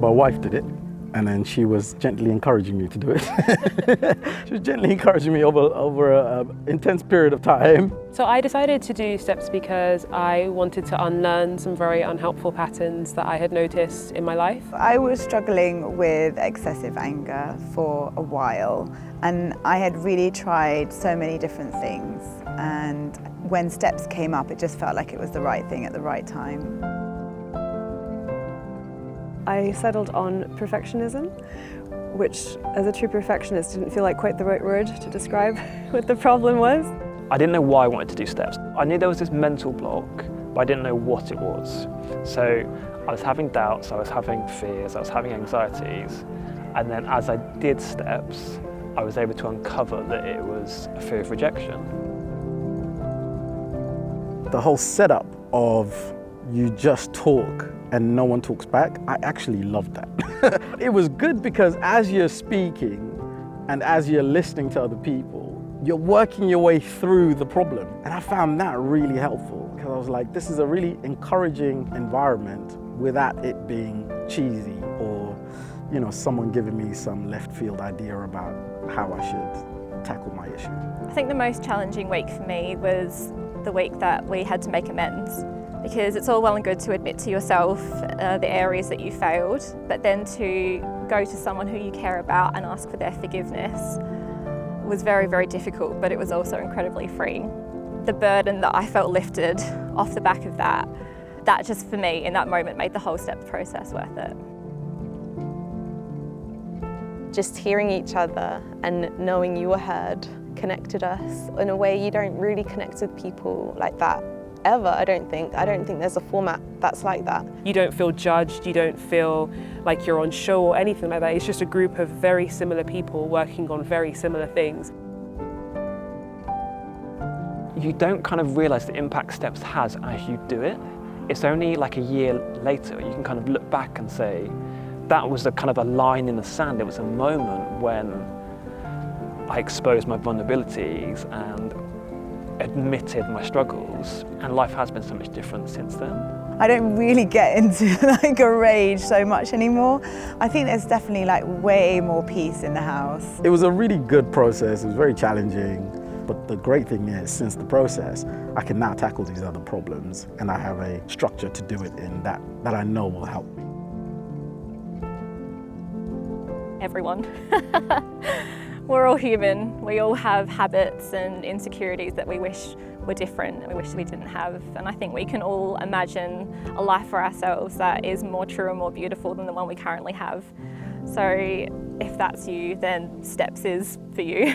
My wife did it, and then she was gently encouraging me to do it. She was gently encouraging me over an intense period of time. So I decided to do steps because I wanted to unlearn some very unhelpful patterns that I had noticed in my life. I was struggling with excessive anger for a while, and I had really tried so many different things, and when steps came up it just felt like it was the right thing at the right time. I settled on perfectionism, which as a true perfectionist didn't feel like quite the right word to describe what the problem was. I didn't know why I wanted to do steps. I knew there was this mental block, but I didn't know what it was. So I was having doubts, I was having fears, I was having anxieties, and then as I did steps, I was able to uncover that it was a fear of rejection. The whole setup of you just talk and no one talks back, I actually loved that. It was good because as you're speaking and as you're listening to other people, you're working your way through the problem. And I found that really helpful because I was like, this is a really encouraging environment without it being cheesy or, you know, someone giving me some left field idea about how I should tackle my issue. I think the most challenging week for me was the week that we had to make amends. Because it's all well and good to admit to yourself the areas that you failed, but then to go to someone who you care about and ask for their forgiveness was very, very difficult, but it was also incredibly freeing. The burden that I felt lifted off the back of that just for me in that moment made the whole step process worth it. Just hearing each other and knowing you were heard connected us in a way you don't really connect with people like that. Ever, I don't think there's a format that's like that. You don't feel judged, you don't feel like you're on show or anything like that. It's just a group of very similar people working on very similar things. You don't kind of realise the impact steps has as you do it. It's only like a year later you can kind of look back and say, that was a kind of a line in the sand. It was a moment when I exposed my vulnerabilities and admitted my struggles, and life has been so much different since then. I don't really get into like a rage so much anymore. I think there's definitely like way more peace in the house. It was a really good process. It was very challenging, but the great thing is, since the process, I can now tackle these other problems, and I have a structure to do it in that I know will help me. Everyone. We're all human. We all have habits and insecurities that we wish were different and we wish we didn't have. And I think we can all imagine a life for ourselves that is more true and more beautiful than the one we currently have. So if that's you, then Steps is for you.